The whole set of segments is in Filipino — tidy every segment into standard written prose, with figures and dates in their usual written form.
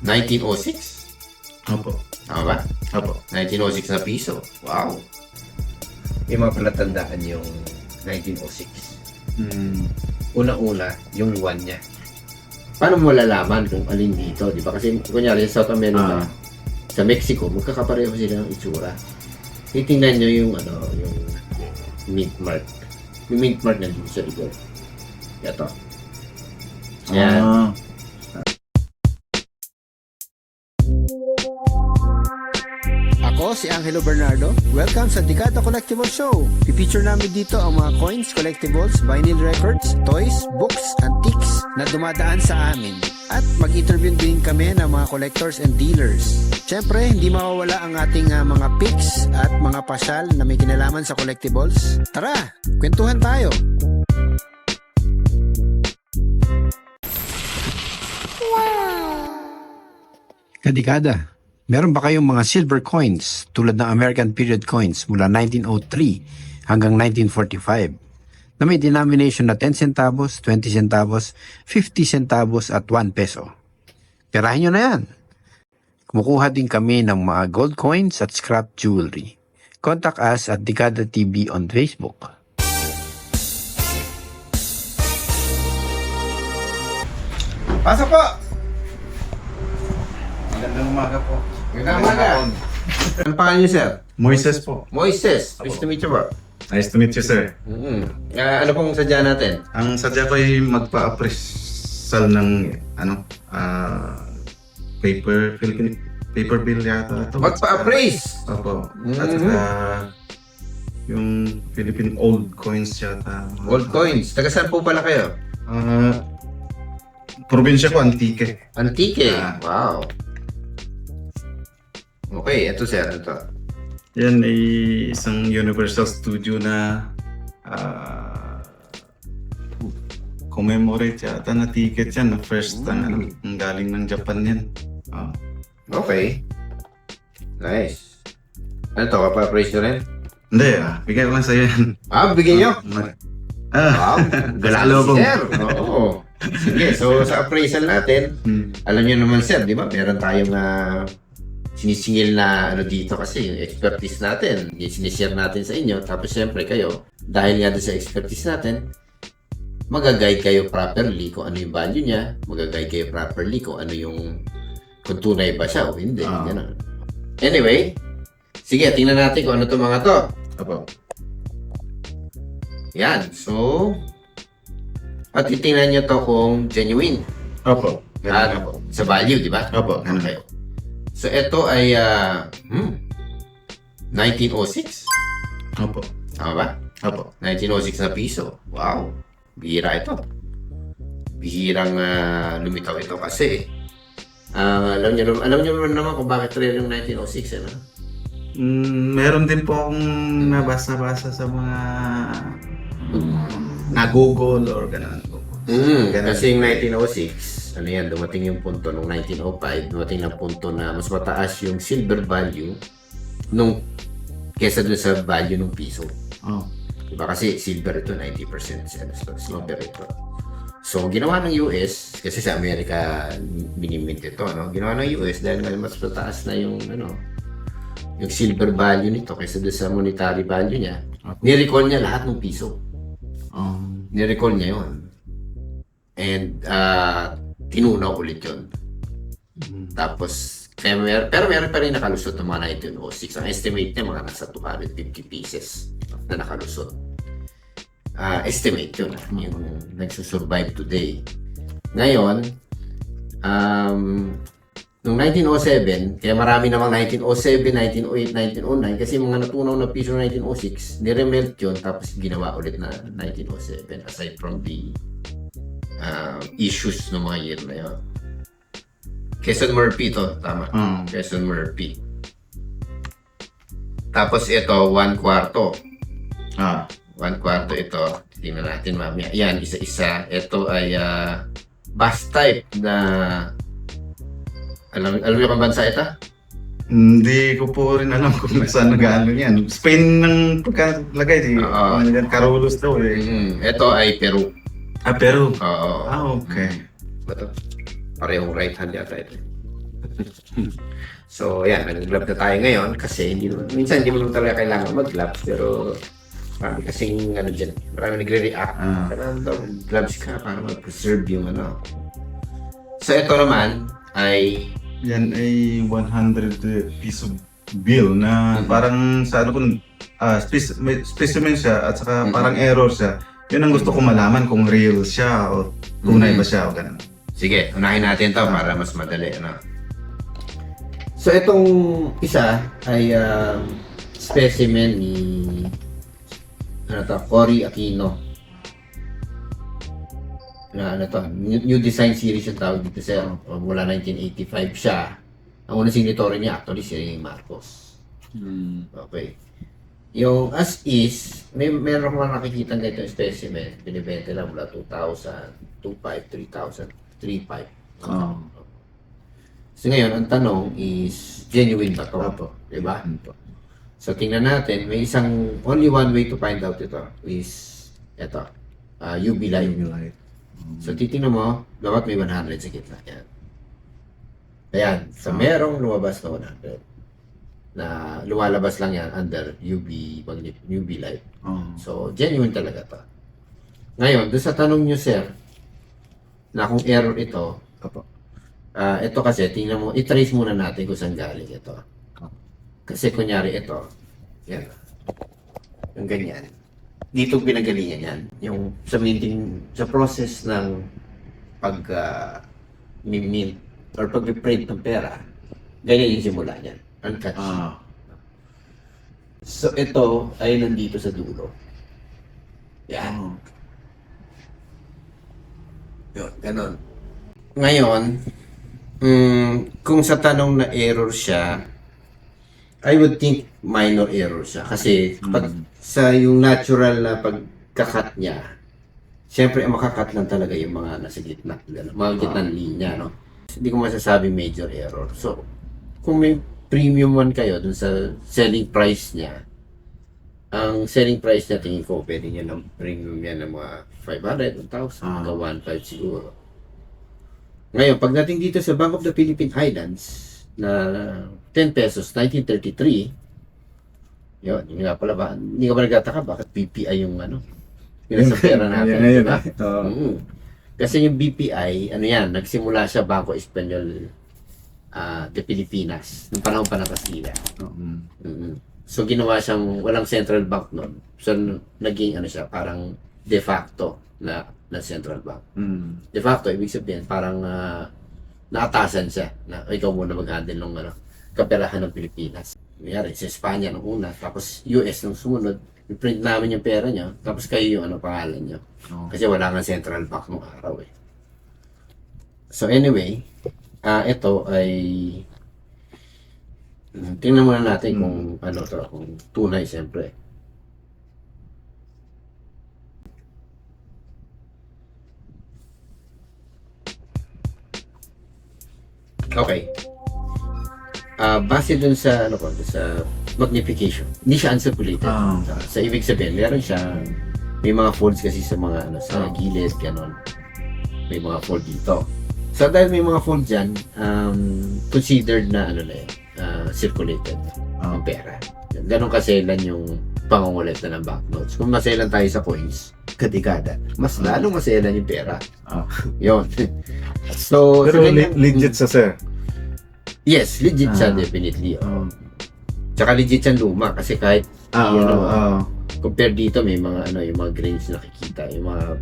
1906? Opo. Tama ba? Opo. 1906 na piso. Wow. Yung mga palatandaan yung 1906. Una-una, yung 1 niya. Paano mo malalaman kung alin dito? Di ba? Kasi kunyari sa South America, sa Mexico, magkakapareho sila ng itsura. Titingnan nyo yung yung mint mark. Yung mint mark nandito sa likod. Ito. Yan. Ako si Angelo Bernardo. Welcome sa Dekada Collectible Show. I-feature namin dito ang mga coins, collectibles, vinyl records, toys, books, antiques na dumadaan sa amin. At mag-interview din kami ng mga collectors and dealers. Siyempre, hindi mawawala ang ating mga picks at mga pasyal na may kinalaman sa collectibles. Tara, kwentuhan tayo! Kadikada, meron ba kayong mga silver coins tulad ng American period coins mula 1903 hanggang 1945 na may denomination na 10 centavos, 20 centavos, 50 centavos at 1 peso? Perahin nyo na yan. Kumukuha din kami ng mga gold coins at scrap jewelry. Contact us at Dekada TV on Facebook. Pasok po! Magandang umaga po. Magandang umaga. Ano pangalan niyo, sir? Moises po. Moises. Nice to meet you, bro. Nice to meet you, sir. Ano pong sadya natin? Ang sadya ko ay magpa-appraisal ng paper bill yata ito. Magpa-appraise? Opo. At saka yung Philippine old coins yata. Gold coins. Taga saan po pala kayo? Probinsya ko, Antique. Antique. Wow. Okay, ito sir. Ito. Yan ay isang Universal Studio na commemorate yata na ticket yan. Na first ang galing ng Japan yan. Okay. Nice. Ano to? Kapa-appraise nyo rin? Hindi, bigay ko lang sa'yo yan. Bigyan nyo? Wow. Galalo ko. Sir. Oo. Sige, so sa appraisal natin, alam nyo naman sir, di ba? Meron tayong sinisingil na dito kasi yung expertise natin. Yung sinishare natin sa inyo. Tapos syempre kayo, dahil nga doon sa expertise natin, mag-guide kayo properly kung ano yung value niya. Mag-guide kayo properly kung ano yung kung tunay ba siya o hindi. Ganun. Anyway, sige, tingnan natin kung ano itong mga to. Opo. Yan, so at titingnan nyo to kung genuine. Opo. Sa value, di ba? Opo. Okay. So, ito ay 1906. Opo. Tama ba? Opo. 1906 na piso. Wow. Bihira ito. Bihirang lumitaw ito kasi alam nyo naman kung bakit rare yung 1906, ano? Meron din po akong nabasa-basa sa mga na-google or gano'n. Kasi yung 1906, ano yan, dumating yung punto nung 1905, dumating na punto na mas mataas yung silver value kesa dun sa value ng piso. Diba? Kasi silver ito, 90% silver ito. So, ginawa ng US, kasi sa Amerika minimint ito, no? Ginawa ng US dahil mas mataas na yung silver value nito kaysa dun sa monetary value niya. Ni-recall niya lahat ng piso. Ni-recall niya yun. And tinunaw ulit yun. Tapos, pero meron pa rin nakalusot ng mga 1906. Ang estimate niya mga nasa 250 pieces na nakalusot. Estimate yun. Yung nagsusurvive today. Ngayon, noong 1907, kaya marami namang 1907, 1908, 1909 kasi mga natunaw na piso ng 1906, niremelt yun tapos ginawa ulit na 1907 aside from the issues ng mga year na yun. Quezon Murphy to, tama. Quezon Murphy. Tapos ito, 1/4. 1/4 ito. Tingnan natin mamaya. Yan, isa-isa. Ito ay bus type na alam niyo kung bansa ito? Hindi ko po rin alam kung saan nag-ano yan. Spain ng pagkalagay. Carolus daw eh. Ito ay Peru. Peru? Oo. Okay. Ito. Parehong right hand yata ito. So, yan, nag-glove na tayo ngayon kasi minsan hindi mo naman talaga kailangan mag-gloves pero marami kasing ano dyan, marami nagre-react. Kailangan daw gloves ka para mag-preserve yung ano. So, ito naman ay Yan ay 100 piso bill na parang sa ano kung may specimen siya at saka parang error siya. Yun ang gusto ko malaman kung real siya o tunay ba siya o ganun. sige, unahin natin to para mas madali. Ano? So, itong isa ay specimen ni Cory Aquino. New design series yung tawag dito sir. Mula 1985 siya. Ang unang signatory niya actually si Marcos. Okay. Yung as is, meron ko nakikita ganito yung specimen. Binibenta lang mula 2,000, 2,500, 3,000, 3,500. So ngayon, ang tanong is, genuine ba ito? Diba? So tingnan natin, may only one way to find out ito is, ito, UV light. So titingnan mo, dapat may 100 sa gitna. Yan. Ayan, so merong lumabas na 100 na lumalabas lang yan under UV light. So genuine talaga to. Ngayon, doon sa tanong nyo sir, na kung error ito, ito kasi, tingnan mo, i-trace muna natin kung saan galing ito. Kasi kunyari ito, yan, yung ganyan. Dito pinagalingan yan. Yung sa process ng mint or pag-reprint ng pera, ganyan yung simula niyan. Uncatch. So ito ay nandito sa dulo. Yan. Yun, ganon. Ngayon, kung sa tanong na error siya, I would think minor error siya. Kasi pag sa yung natural na pagkakat niya, siyempre makakat lang talaga yung mga nasa gitna. Mga gitnang linya, no? Hindi ko masasabi major error. So, kung may premium one kayo dun sa selling price niya, ang selling price niya, tingin ko, pwede niya ng premium yan ng mga 500, 1,000, hanggang 1,500 siguro. Ngayon, pagdating dito sa Bank of the Philippine Islands, na 10 pesos, 1933, yun nga pala ba, hindi ka ba nagtataka, bakit BPI yung ano, yung nasa pera natin, diba? Kasi yung BPI, ano yan, nagsimula siya Bangko Espanyol de Pilipinas, nung panahon pa ng Kastila. So, ginawa siyang, walang central bank nun. So, naging ano siya, parang de facto na central bank. De facto, ibig sabihin, parang naatasan siya na ikaw muna mag-handle ng kaperahan ng Pilipinas. Mayari, sa Espanya nung una, tapos US nung sumunod, i-print namin yung pera nyo, tapos kayo yung pangalan nyo. Kasi wala nga central bank nung araw eh. So anyway, ito ay tingnan muna natin kung kung tunay siyempre. Okay. Base dun sa sa magnification. Hindi siya uncirculated. Sa ibig sabihin, meron siyang may mga folds kasi sa mga sa gilid ganon. May mga fold dito. So dahil may mga fold diyan, considered na circulated ang pera. Ganon kaselan yung pangungulekta ng banknotes. Kung maselan tayo sa coins, kadikada, mas lalong maselan yung pera. Yun. So, pero legit sa sir? Yes, legit siya definitely. Tsaka legit siya luma kasi kahit compare dito may mga yung mga grains nakikita, yung mga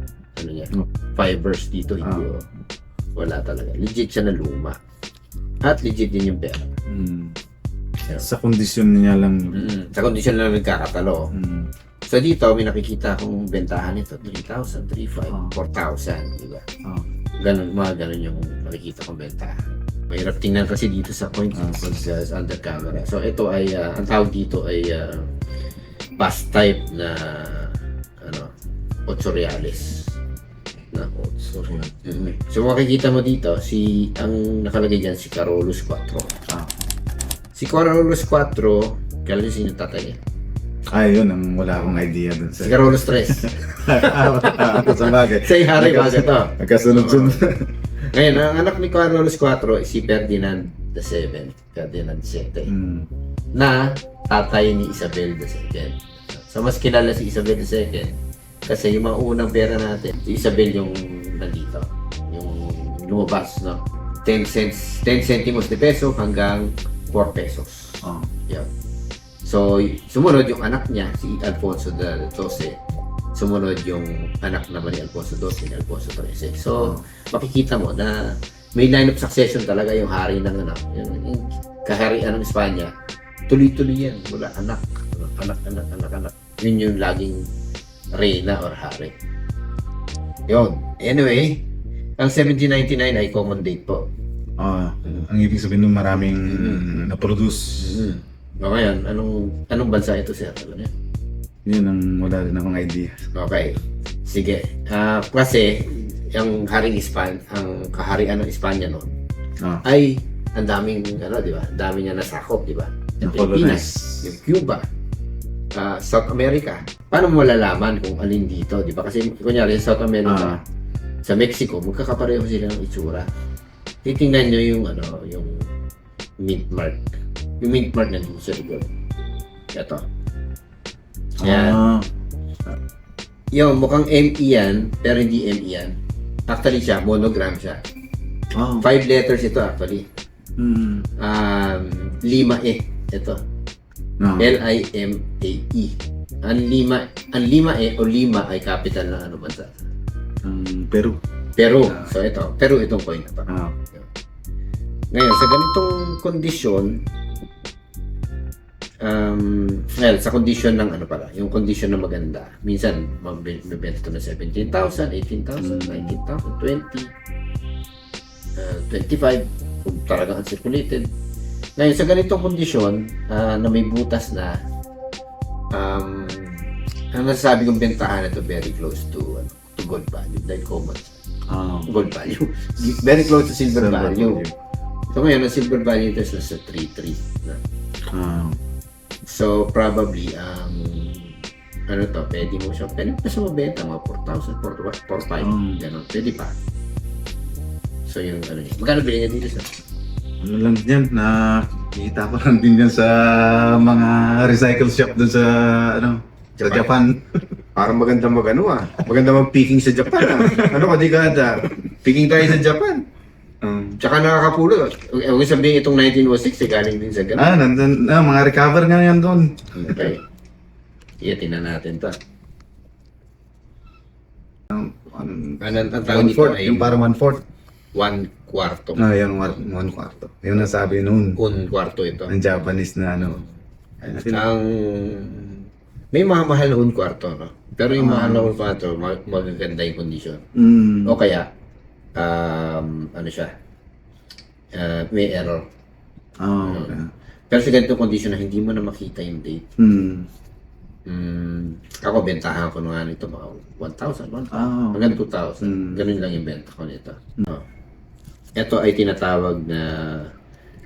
fibers dito hindi wala talaga. Legit siya na luma. At legit din yung pera. Sa kondisyon niya lang. Sa kondisyon lang nagkakatalo. So dito may nakikita akong bentahan nito 3,000, 3,500, 4,000, di ba? Ganun, mga ganun yung nakikita kong bentahan. Mahirap tingnan kasi dito sa coins under camera. So ito ay ang tawag dito ay past type na 8 reales. Na 8 reales. So makikita mo dito ang nakalagay diyan si Carolus 4. Si Carolus 4, kailan yung sino tatay? Yun ang wala akong idea dun Si Carolus 3. Sa bagay. Sa hari baga to. Nagkasunod-sunod. Ngayon, ang anak ni Carolus 4 si Ferdinand VII, Ferdinand VII, Mm. na tatay ni Isabel II. So, mas kilala si Isabel II kasi yung mga unang pera natin, si Isabel yung nandito, yung lumabas, no? 10 cents, 10 centimos de peso hanggang 4 pesos. Oh. Yeah. So, sumunod yung anak niya, si Alfonso XII. Sumunod yung anak naman ni Alfonso XII, ni Alfonso XIII. So, makikita mo na may line of succession talaga yung hari ng yung kaharian ng Espanya. Tuloy-tuloy yan. Wala anak. Anak. Yun yung laging reyna or hari. Yun. Anyway, ang 1799 ay common date po. Ang ibig sabihin ng maraming na-produce. O ngayon, anong bansa ito, sir? Alam niyo? Yun ang wala rin akong idea. Okay. Sige. Kasi, ang ang kaharian ng Espanya noon, Ah. ay ang daming, di ba? Ang dami niya nasakop, di ba? Yung Pilipinas, yung Cuba, South America. Paano mo malalaman kung alin dito, di ba? Kasi, kunyari, sa South America, sa Mexico, magkakapareho sila ng itsura. Titingnan nyo yung, yung mint mark. Yung mint mark nandito sa likod. Ito. Yan. Yung mukhang ME yan, pero hindi ME yan. Actually siya, monogram siya. 5 letters ito actually. Lima E. Ito. L-I-M-A-E. Ang Lima E o Lima ay capital ng bansa? Peru. Peru. So ito. Peru itong coin na to. Ngayon, sa ganitong kondisyon, sa kondisyon ng yung kondisyon na maganda, minsan mabibenta ito na 17,000, 18,000, 19,000, 20, 25, kung talagang uncirculated. Ngayon, sa ganitong kondisyon, na may butas na, ang nasasabi kong bentahan ito very close to gold value, dahil common. Gold value. Very close to silver value. So ngayon, ang silver value ito is nasa 3.3 na. So, probably, pwede mo siya mabenta, mga 4,000, 4,500, gano'n, pwede pa. So, yung niya. Magkano bilhin niya dito, sir? Ano lang din yan, nakikita ko lang din yan sa mga recycle shop dun sa, sa Japan. Parang maganda maganda mag-picking sa Japan, kadikada. Picking tayo sa Japan. Tsaka nakakapulo. Huwag sabihin itong 1906, galing din sa gano'n. Nandun, mga recover nga yan doon. Okay. Tingnan natin to. Ang tawag nito ay Yung parang 1/4. 1/4. Yan, 1/4. Yung nasabi noon. 1/4 ito. Ang Japanese na Ang may mga mahal na 1/4, no? Pero yung mahal na 1/4, magaganda yung kondisyon. O kaya, may error. Okay. Pero sa ganitong kondisyon na hindi mo na makita yung date. Ako, bentahan ko nga nito mga 1,000, hanggang 2,000. Ganun lang yung benta ko nito. Ito ay tinatawag na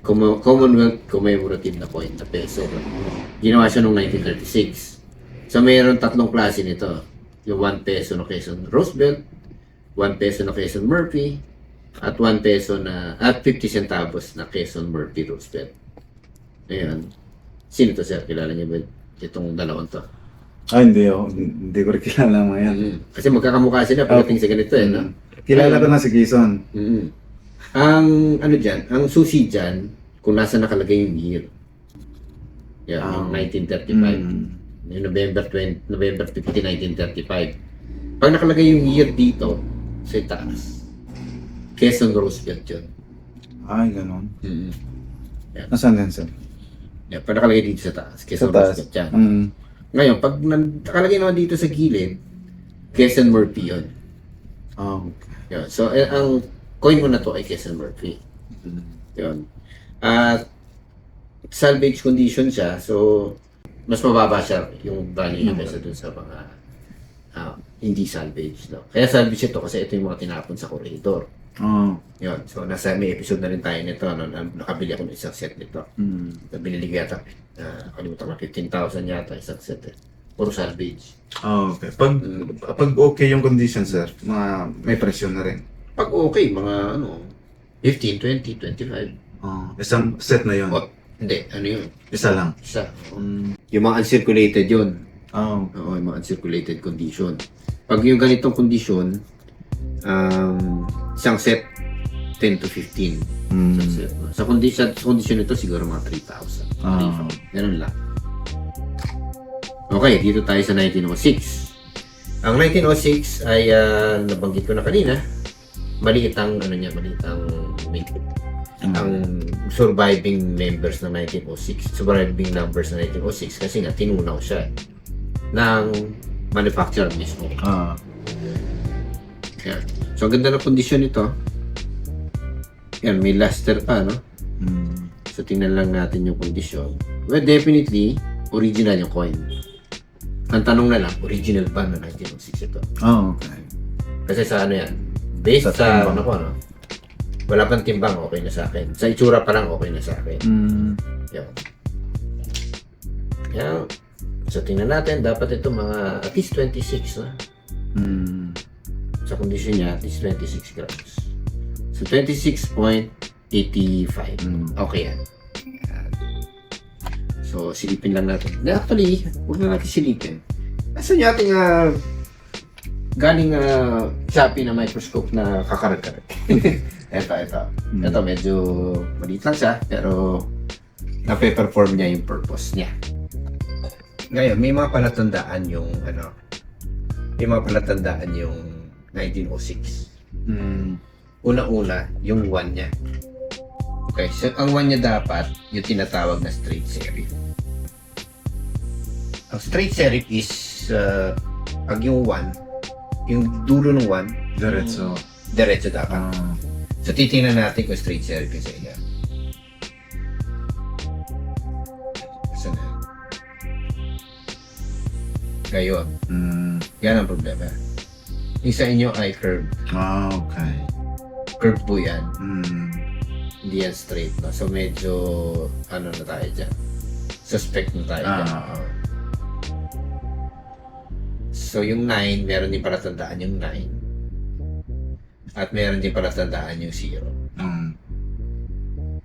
Commonwealth Commemorative na coin na peso. Ginawa siya noong 1936. So, mayroon 3 klase nito. Yung 1 peso na Quezon Roosevelt, 1 peso na Quezon Murphy, at 1 peso at 50 centavos na Quezon Murphy Roosevelt. Ngayon, sino to, sir? Kilala niyo ba itong dalawang to? Hindi ko rin kilala mga yan. Kasi magkakamukha sila pagdating sa ganito no? Kilala ko na si Quezon. Ang ang susi dyan, kung nasa nakalagay yung year. Yung 1935. Yung November 50, 1935. Pag nakalagay yung year dito, sa taas, Quezon Roosevelt yun. Ganon. Nasaan yan, sir? Pag nakalagay dito sa taas, Quezon Roosevelt yan. Ngayon, pag nakalagay naman dito sa gilid, Quezon Murphy yun. Yun. So, ang coin mo na to ay Quezon Murphy. Yun. At salvage condition siya, so mas mababa siya yung value niya kaysa dun sa mga hindi salvage. No? Kaya salvage ito kasi ito yung mga tinapon sa corridor. Yun. So, may episode na rin tayo nito. Nakabili ako ng isang set nito. Binili ko yata, kalimutan ko, 15,000 yata isang set. Puro salvage. Okay. Pag okay yung condition, sir, may presyo na rin. Pag okay, mga 15, 20, 25. Isang set na yun. O, hindi, ano yun? Isa lang. Isa. Mm. Yung mga uncirculated yun. Oh. Oo, yung mga uncirculated condition. Pag yung ganitong condition, isang set, 10 to 15. Mm. Isang set. Sa condition nito, siguro mga 3,000. Ah. 3,000. Ganun lang. Okay, dito tayo sa 1906. Ang 1906 ay, nabanggit ko na kanina, maliit ang, ang surviving members ng 1906, surviving numbers ng 1906 kasi nga tinunaw siya ng manufacturer mismo. Yan. So, ang ganda ng kondisyon nito. Yan, may luster pa, no? Mm. So, tingnan lang natin yung kondisyon. Well, definitely, original yung coin. Ang tanong na lang, original ba na 1906 ito? Okay. Kasi sa ano yan, based Sa sa, timbang. ano ko, no? Wala pang timbang, okay na sa akin. Sa itsura pa lang, okay na sa akin. Mm. Yan. Yan. So, tingnan natin, dapat ito mga at least 26, na. Mm. Sa kondisyon niya, at least 26 grams. So, 26.85. Mm. Okay yan. Yan. So, silipin lang natin. Actually, huwag na natin silipin. Nasaan yung ating galing Shopee na microscope na kakarag-karag? Ito. Ito, medyo maliit lang siya, pero nape-perform niya yung purpose niya. Ngayon, may mga palatandaan yung, may mga palatandaan yung 1906. Mm. Una-una, yung 1 niya. Okay, so ang 1 niya dapat, yung tinatawag na straight serif. Ang straight serif is, pag yung 1, yung dulo ng 1, Diretso. diretso dapat. So, titingnan natin kung straight serif yung sa inyo. Saan na? Ngayon, Mm. yan ang problema. Yung sa inyo ay curve. Okay. Curve po yan. Mm. Hindi yan straight, no? So, medyo, ano na tayo dyan? Suspect na tayo dyan. So, yung 9, meron din palatandaan yung 9. At meron din palatandaan yung 0. Mm.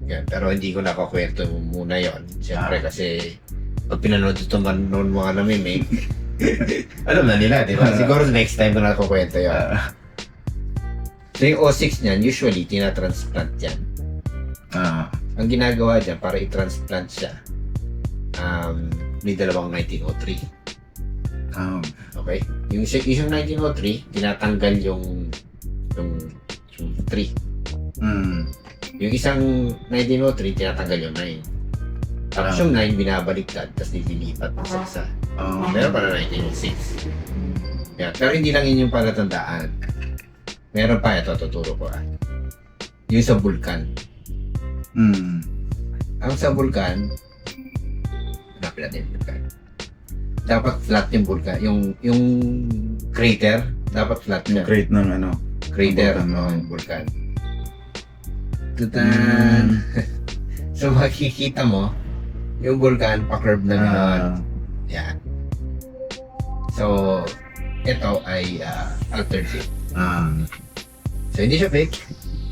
Yan. Pero hindi ko nakakwento muna yon. Siyempre kasi, pag pinanood ito noon mga namimik, alam na nila, di ba? Siguro next time ko nakakwento yun. So, yung O6 niyan, usually, tinatransplant yan. Ang ginagawa dyan, para i-transplant siya, may dalawang 1903. Okay? Yung isang 1903, tinatanggal yung 3. Mm. Yung isang 1903, tinatanggal yung 9. Tapos yung 9, binabaliktad, tapos nililipat pa sa isa. Meron pa na 1906. Yeah. Pero hindi lang yun yung palatandaan. Meron pa, ito, tuturo ko. Yung sa vulkan. Mm. Ang sa vulkan, hanapin natin yung vulkan. Dapat flat yung vulkan. Yung crater, dapat flat niya. Create ng Crater, vulkan. no, yung vulkan. Tutan. So, makikita mo, yung vulkan, pa-curve na gano'n. Yan. So, ito ay altered shape. So, hindi siya fake.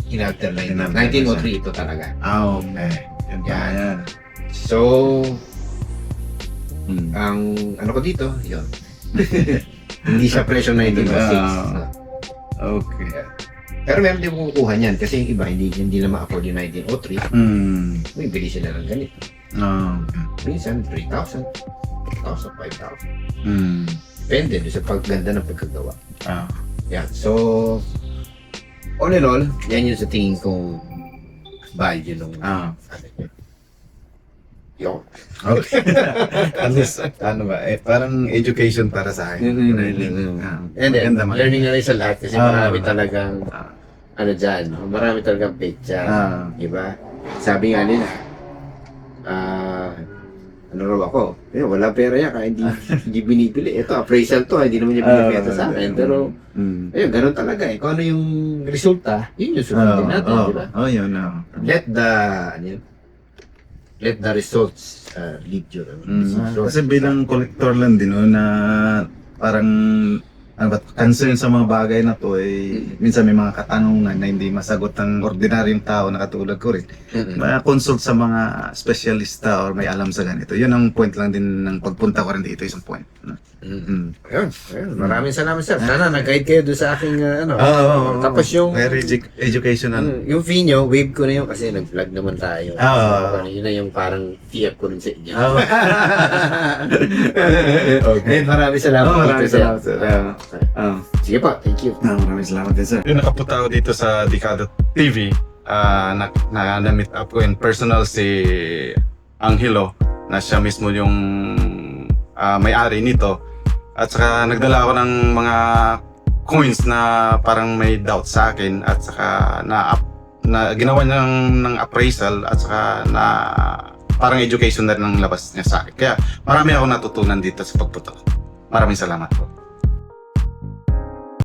In-alter lang yun. In-alter 1903 ito talaga. Okay. Yan pa Yan. yan. So, Mm. ang ano ko dito, yun. Hindi siya presyo 1906. Okay. Pero meron din kumukuha niyan kasi yung iba hindi na ma-afford yung 1903. Mm. May bili sila ng ganito. Okay. Minsan 3,000, 4,000, 5,000. Mm. Depende doon sa pagganda ng pagkagawa. Ah. Yan. So, all in all, yan yung sa tingin kong value nung yun. Okay. At least, parang education para sa akin. And then, Maganda man. learning na rin sa lahat kasi marami talagang Ah. ano dyan, marami talagang fake dyan. Diba? Sabi nga nila, ano raw ako, wala pera yan, kaya hindi binibili. Ito, appraisal to, hindi naman niya binibenta sa akin. Pero, ayun, ganun talaga eh. Kung ano yung resulta, yun yung sundin natin, diba? Yun. Let the results lead you. Kasi bilang collector lang din, na parang ano ba, concern sa mga bagay na to, minsan may mga katanungan na hindi masagot ng ordinaryong tao na katulad ko rin. Consult sa mga specialista or may alam sa ganito. Yun ang point lang din ng pagpunta ko rin dito, isang point. Ayun. Maraming salamat, sir. Sana nag-guide kayo doon sa aking tapos yung very educational. yung fee nyo, wave ko na yun kasi nag-vlog naman tayo. Yun na yung parang fiat ko rin sa inyo. Okay. Maraming salamat. Maraming salamat, sir. Sige po, thank you. Maraming salamat din, sir. Yung nakapunta ako dito sa Dekada TV, na-meet up ko in personal si Angelo, na siya mismo yung may-ari nito. At saka nagdala ako ng mga coins na parang may doubt sa akin, at saka na ginawa niya ng appraisal, at saka na parang education na rin ang labas niya sa akin. Kaya marami ako natutunan dito sa pagpunta ko. Maraming salamat po.